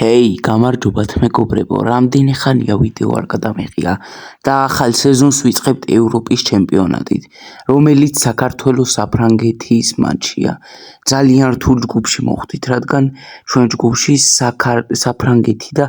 ჰეი, გამარჯობათ მეგობრებო, რამდენი ხანია ვიდეო არ გადამეღია და ახალ სეზონს ვიწყებთ ევროპის ჩემპიონატით, რომელიც საქართველოს საფრანგეთის მატჩია. ძალიან რთულ ჯგუფში მოხვდით, რადგან ჩვენ ჯგუფში საფრანგეთი და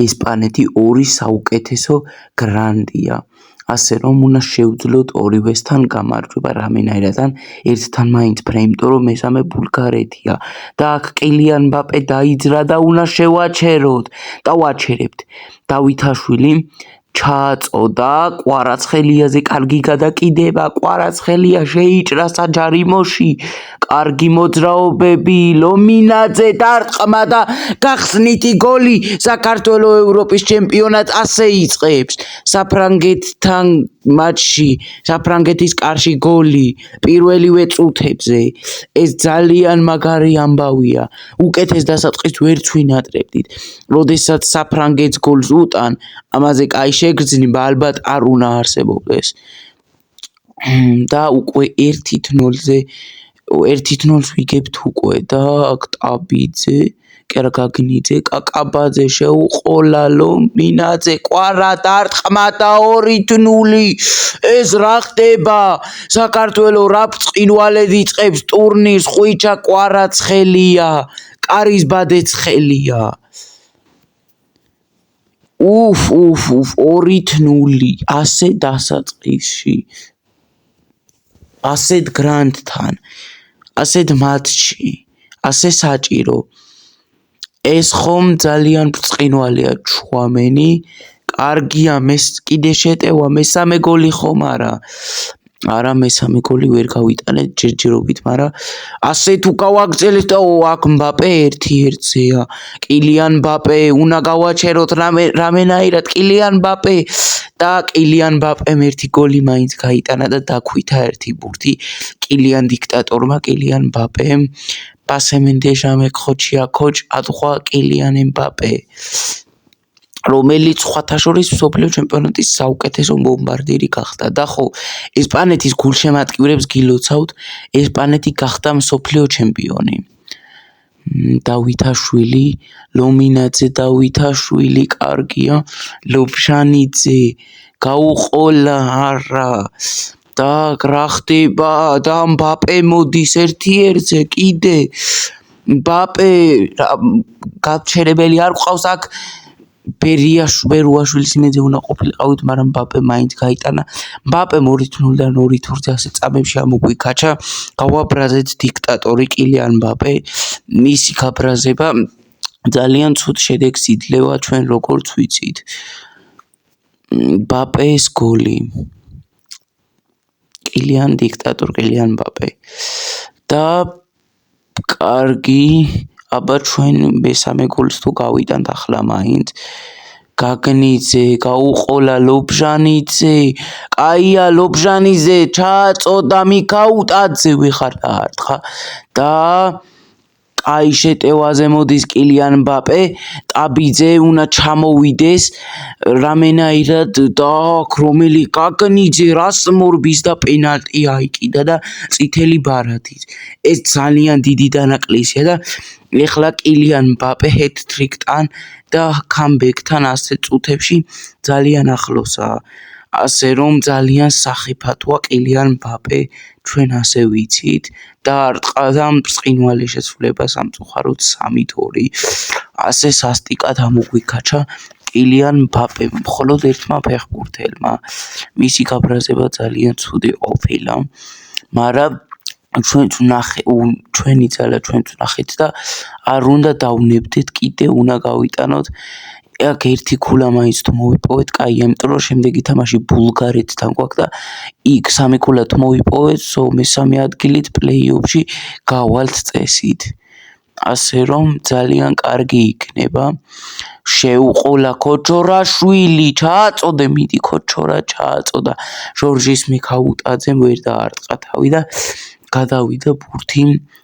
ესპანეთი ორი საუკეთესო გრანდია. ასე რომ უნდა შევძლოთ ორივესთან გამარჯვება რამენაირად ან ერთთან მაინც ფრე, იმიტომ რომ მესამე ბულგარეთია და აქ კილიან მბაპე დაიძრა და უნდა შევაჩეროთ და ვაჩერებთ. დავითაშვილი ჩააწოდა კვარაცხელიაზე, კარგი გადაკიდება, კვარაცხელია შეიჭრა საჯარიმოში, კარგი მოძრაობები, ლომინაძე დარტყმა და გახსნითი გოლი. საქართველოს ევროპის ჩემპიონატს ასე იწყებს. საფრანგეთთან მატჩში, საფრანგეთის კარში გოლი პირველივე წუთებზე. ეს ძალიან მაგარი ამბავია. უკეთეს დასაწყისს ვერც ვინატრებდით. როდესაც საფრანგეთს გოლს უტან, ამაზე კაი შეგრძნება ალბათ არ უნდა არსებობდეს. და უკვე 1-0-ს ვიგებთ უკვე და აქ ტაბიძე, კერგაგნიძე, კაკაბაძე შეუყოლა, ლომინაძე, კვარა დარტყმა და 2-0. ეს რა ხდება? საქართველოს რა ბრწყინვალედ იწყებს ტურნირს, ხვიჩა კვარაცხელია, კარიზბადეცხელია. 2-0 ასე დასაწყისში, ასეთ გრანდთან, ასეთ მატჩში, ასე საჭირო. ეს ხომ ძალიან ბრწყინვალეა ჩუამენი, კარგია, კიდე შეტევა, მესამე გოლი ხომ არა, მესამე გოლი ვერ გავიტანეთ ჯერჯერობით, მაგრამ ასე თუ გავაგრძელებთ და აქ მბაპე 1-1-ზეა. კილიან მბაპე უნდა გავაჩეროთ რამენაირად, კილიან მბაპე და კილიან მბაპემ ერთი გოლი მაინც გაიტანა და დაქვითა ერთი ბურთი კილიან დიქტატორმა, კილიან მბაპემ. პასემენდეჟამე ხოჩია ხოჩ ატყვა კილიან მბაპე, რომელიც სხვათა შორის მსოფლიო ჩემპიონატის საუკეთესო ბომბარდირი გახდა და ხო, ესპანეთის გულშემატკივრებს გილოცავთ, ესპანეთი გახდა მსოფლიო ჩემპიონი. დავითაშვილი, ლომინაძე, დავითაშვილი, კარგია, ლობჟანიძე, გაუყოლა, არა. და რა ხდება? და მბაპე მოდის 1-1-ზე კიდე. მბაპე გაჩერებელი არ ყავს აქ. ბერუაშვილის იმედზე უნდა ყოფილიყავით, მაგრამ მბაპე მაინც გაიტანა. მბაპემ 2-0-დან 2-2-ზე ასე წამებში ამოგვიქაჩა. გავაბრაზეთ დიქტატორი კილიან მბაპე. მისი გაბრაზება ძალიან ცუდ შედეგს იძლევა, ჩვენ როგორც ვიცით. მბაპეს გოლი. კილიან დიქტატორ, კილიან მბაპე. და კარგი, აბა ჩვენ მესამე გოლს თუ გავიტანთ ახლა მაინც. გაგნიძე, გაუყოლა, ლობჟანიძე, კაია ლობჟანიძე, ჩააწოდა მიქაუტაძე ვიხარ დაარტყა და კაი შეტევაზე მოდის კილიან მბაპე, ტაბიძე უნდა ჩამოვიდეს რამენაირად და აქ რომელი გაგნიძე რას მორბის და პენალტი აიკიდა და წითელი ბარათით. ეს ძალიან დიდი დანაკლისია და ეხლა კილიან მბაპე ჰეტ-ტრიკთან და კამბეკთან ასე წუთებში ძალიან ახლოსაა. ასე რომ ძალიან სახიფათოა კილიან მბაპე, ჩვენ ასე ვიცით და არტყა და ბრწყინვალე შესრულება სამწუხაროდ 3-2. ასე სასტიკად ამოგვიქაჩა კილიან მბაპემ, მხოლოდ ერთმა ფეხბურთელმა. მისი გაბრაზება ძალიან ცუდი ყოფილა, მაგრამ ჩვენც ვნახეთ და არ უნდა დავნებდეთ, კიდე უნდა გავიტანოთ. აქ ერთი ქულა მაინც თუ მოვიპოვეთ, კაია, იმიტომ რომ შემდეგი თამაში ბულგარეთთან გვაქვს და იქ 3 ქულა თუ მოვიპოვეთ, მესამე ადგილით პლეი-ოფში გავალთ წესით. ასე რომ ძალიან კარგი იქნება. შეუყოლა ქოჩორაშვილი, ჩააწოდე, მიდი ქოჩორა ჩააწოდა. ჟორჟის მიქაუტაძემ ვერ დაარტყა თავი და გადავიდა ბურთი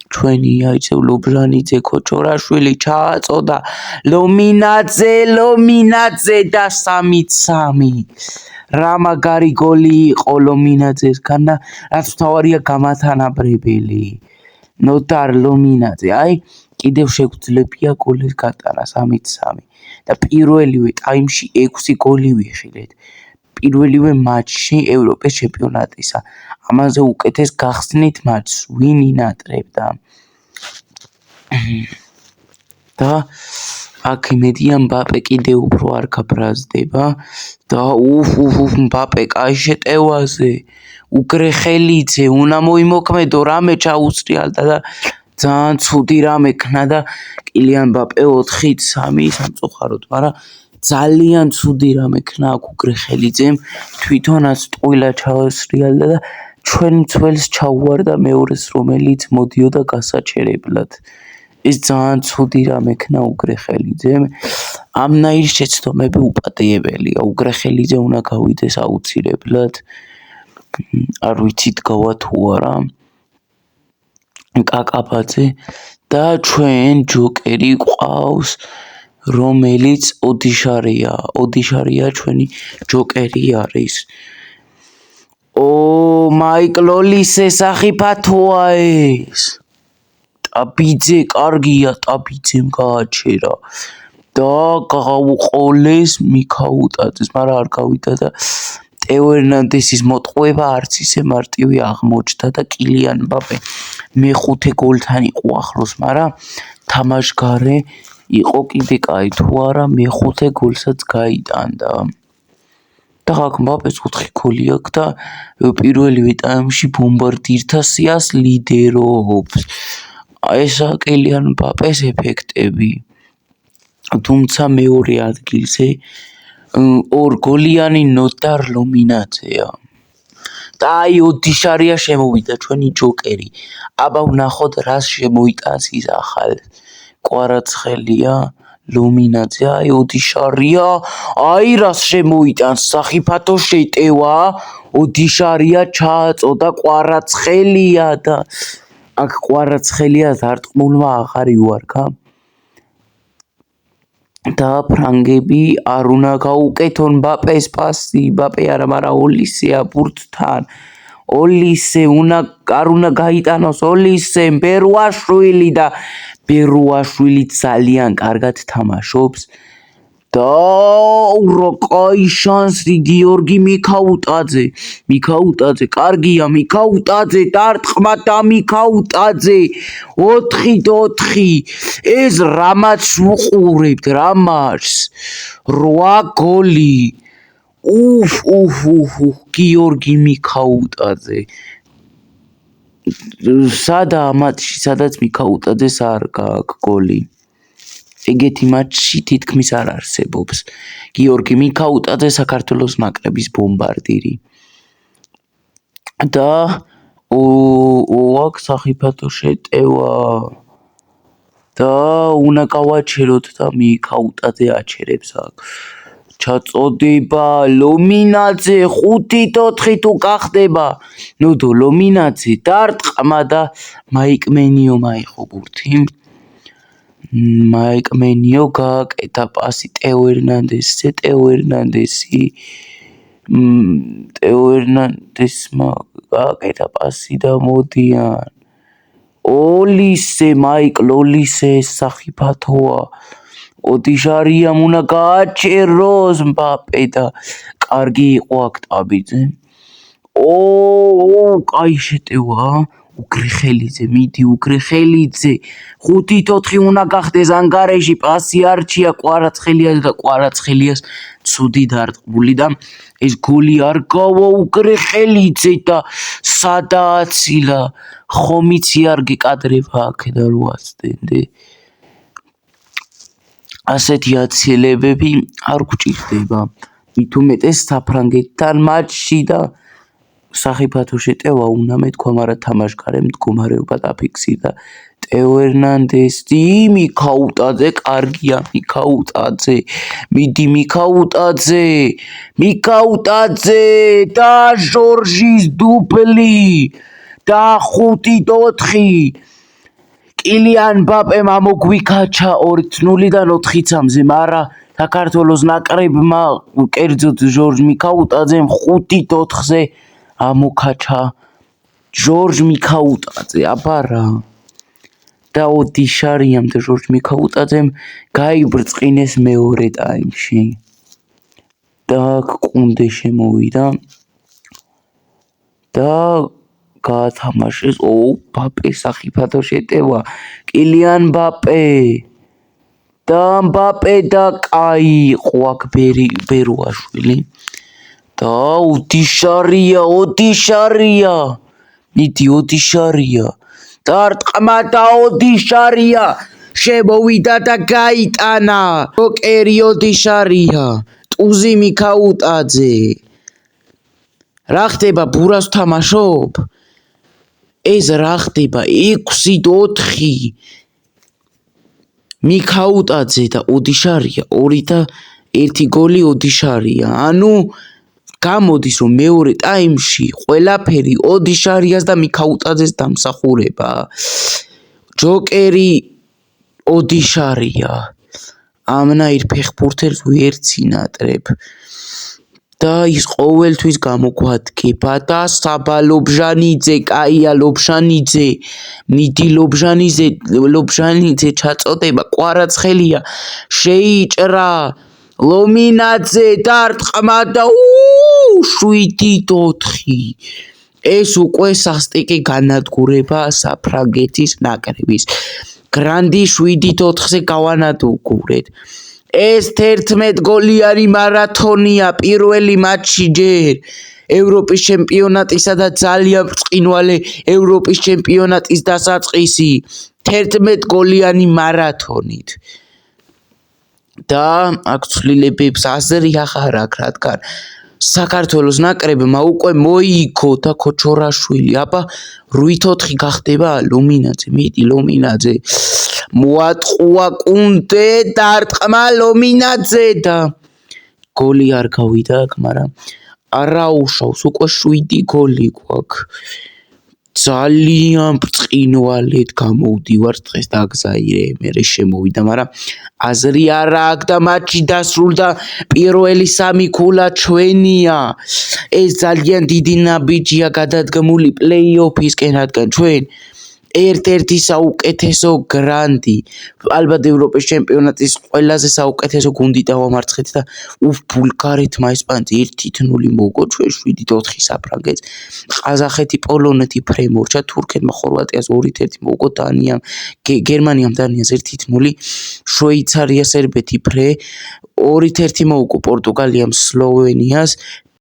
ჩვენია, იცი ლობჟანიძე, ქოჩორაშვილი ჩააწოდა, ლომინაძე და 3-3. რა მაგარი გოლი იყო ლომინაძესგან და რაც მთავარია გამათანაბრებელი. ნოტარ ლომინაძე, აი კიდევ შეგვძლებია გოლის გატანა 3-3 და პირველივე ტაიმში 6 გოლი ვიხილეთ. პირველივე მატჩში ევროპის ჩემპიონატისა. ამაზე უკეთეს გახსნით მატჩს ვინ ინატრებდა. და აქ იმედია მბაპე კიდევ უფრო არ გაბრაზდება და მბაპე კაი შეტევაზე უგრეხელიძე უნდა მოიმოქმედო რამე ჩაუსრიალდა და ძალიან ცუდი რამ ექნა და კილიან მბაპე 4-3 სამწუხაროდ, მაგრამ ძალიან ცუდი რამ ექნა აქ უგრეხელიძემ თვითონაც ტყუილა ჩაუსრიალდა და ჩვენ მცველს ჩაუვარდა მეორეს რომელიც მოდიოდა გასაჩერებლად. ეს ძალიან ცუდი რამ ექნა უგრეხელიძემ. ამნაირი შეცდომები უპატიებელია. უგრეხელიძე უნდა გავიდეს აუცილებლად. არ ვიცით გავა თუ არა. კაკაბაძე და ჩვენ ჯოკერი ყავს რომელიც ოდიშარია. ოდიშარია ჩვენი ჯოკერი არის. მაიკლ ოლისე სახიფათოა ეს. ტაბიძე კარგია, ტაბიძემ გააჩერა და გაუყოლეს მიქაუტაძეს, მაგრამ არ გავიდა და ტეო ერნანდესის მოტყუება არც ისე მარტივი აღმოჩნდა და კილიან მბაპე მეხუთე გოლთან იყო ახლოს, მაგრამ თამაშგარე იყო კიდე კაი თუ არა მეხუთე გოლსაც გაიტანდა. და აქ მბაპეს 4 გოლი აქვს და პირველივე ტაიმში ბომბარდირთა სიას ლიდერობს. ესა კილიან მბაპეს ეფექტები. თუმცა მეორე ადგილზე 2 გოლიანი ნოტარ ლომინაძეა. და აი ოდიშარია შემოვიდა ჩვენი ჯოკერი. აბა ვნახოთ რას შემოიტანს ის ახალ. კვარაცხელია, ლომინაძე, აი ოდიშარია, აი რას შემოიტანს სახიფათო შეტევა, ოდიშარია ჩააწოდა კვარაცხელია და აქ კვარაცხელია დარტყმულმა აღარ იუარგა. და ფრანგები არ უნდა გაუკეთონ მბაპეს პასი, მბაპე არა, მაგრამ ოლისეა ბურთთან. ოლისე არ უნდა გაიტანოს ოლისემ ბერუაშვილი და ბერუაშვილი ძალიან კარგად თამაშობს. და რა კაი შანსი გიორგი მიქაუტაძე. მიქაუტაძე კარგია, მიქაუტაძე დარტყმა და მიქაუტაძე 4-4. ეს რა მატჩს ვუყურებთ, რა მატჩს. 8 გოლი. გიორგი მიქაუტაძე. სადაა მატჩი, სადაც მიქაუტაძეს არ გააქვს გოლი. ეგეთი მატჩი თითქმის არ არსებობს. გიორგი მიქაუტაძე საქართველოს ნაკრების ბომბარდირი. და აქ სახიფათო შეტევა. და უნდა გავაჩეროთ და მიქაუტაძე აჩერებს აქ. ჩაწოდება ლომინაძე 5-4 თუ გახდება. ნოდო ლომინაძე დარტყმა და მაიკ მენიო მაიღო ბურთი. მაიკ მენიო გააკეთა პასი ტეო ერნანდესზე, ტეო ერნანდესმა გააკეთა პასი და მოდიან. ოლისე, მაიკლ ოლისე სახიფათოა. ოდიშარიამ უნდა გააჩეროს მბაპე და კარგი იყო აქ ტაბიძე. კაი შეტევა. უგრეხელიძე, მიდი უგრეხელიძე. 5-4 უნდა გახდეს ანგარეში, პასი არჩია კვარაცხელიას და კვარაცხელიას ცუდი დარტყმული და ეს გოლი არ გავა უგრეხელიძე და სადააცილა. ხომიცი არ გეკადრება აქედან რო აცდენდე. ასეთი აცილებები არ გვჭირდება. მით უმეტეს საფრანგეთთან მატჩში და სახიფათო შეტევა უნდა მეთქვა, მაგრამ თამაშგარე მდგომარეობა დაფიქსირდა. ტეო ერნანდესი, მიქაუტაძე კარგია, მიქაუტაძე. მიდი მიქაუტაძე. მიქაუტაძე და ჟორჟის დუბლი და 5-4. კილიან მბაპემ ამოგვიქაჩა 2-0-დან 4-3-ზე, მაგრამ საქართველოს ნაკრებმა, კერძოდ ჟორჟ მიქაუტაძემ 5-4-ზე ამოქაჩა ჟორჟ მიქაუტაძე. აბა რა. და ოდიშარიამ და ჟორჟ მიქაუტაძემ გაიბრწყინეს მეორე ტაიმში და კუნდე შემოვიდა და გაათამაშეს ბაპე სახიფათო შეტევა კილიან ბაპე და მბაპე და კაი იყო აქ ბერუაშვილი და ოდიშარია მიდი ოდიშარია დარტყმა და ოდიშარია შემოვიდა და გაიტანა ჯოკერი ოდიშარია ტუზი მიქაუტაძე რა ხდება ბურას ვთამაშობ ეს რა ხდება 6-4 მიქაუტაძე და ოდიშარია 2-1 გოლი ოდიშარია ანუ გამოდის რომ მეორე ტაიმში ყველაფერი ოდიშარიას და მიქაუტაძეს დამსახურება ჯოკერი ოდიშარია ამნაირ ფეხბურთელს ვერ წინატრებ და ის ყოველთვის გამოგვადგება და საბა ლობჟანიძე კაია ლობჟანიძე მიდი ლობჟანიძე ჩაწოდება კვარაცხელია შეიჭრა ლომინაძე დარტყმა და 7-4 ეს უკვე სასტიკი განადგურება საფრანგეთის ნაკრების გრანდი 7-4-ზე გავანადგურეთ ეს 11 გოლიანი მარათონია პირველი მატჩი ჯერ ევროპის ჩემპიონატისა და ძალიან ბრწყინვალე ევროპის ჩემპიონატის დასაწყისი 11 გოლიანი მარათონით და აქ ცვლილებებს აზრი აღარ აქვს რადგან საქართველოს ნაკრებმა უკვე მოიგო და ქოჩორაშვილი აბა 8-4 გახდება ლომინაძე მიდი ლომინაძე მოატყუა კუნდე დარტყმა ლომინაძე და გოლი არ გავიდა აქ მაგრამ არაუშავს უკვე 7 გოლი გვაქვს ძალიან ბრწყინვალედ გამოვდივარ დღეს დაგზაირე მერე შემოვიდა მაგრამ აზრი არ აქვს და მატჩი დასრულდა პირველი 3 ქულა ჩვენია ეს ძალიან დიდი ნაბიჯია გადადგმული პლეი-ოფისკენ რადგან ჩვენ ერთ-ერთი საუკეთესო გრანდი ალბათ ევროპის ჩემპიონატის ყველაზე საუკეთესო გუნდი დავამარცხეთ და ბულგარეთმა ესპანეთს 1-0 მოუგო ჩვენ 7-4 საფრანგეთს ყაზახეთი პოლონეთი ფრემორჩა თურქეთმა ხორვატიას 2-1 მოუგო დანიამ გერმანიამ დანიას 1-0 შვეიცარია სერბეთი ფრე 2-1 მოუგო პორტუგალიამ სლოვენიას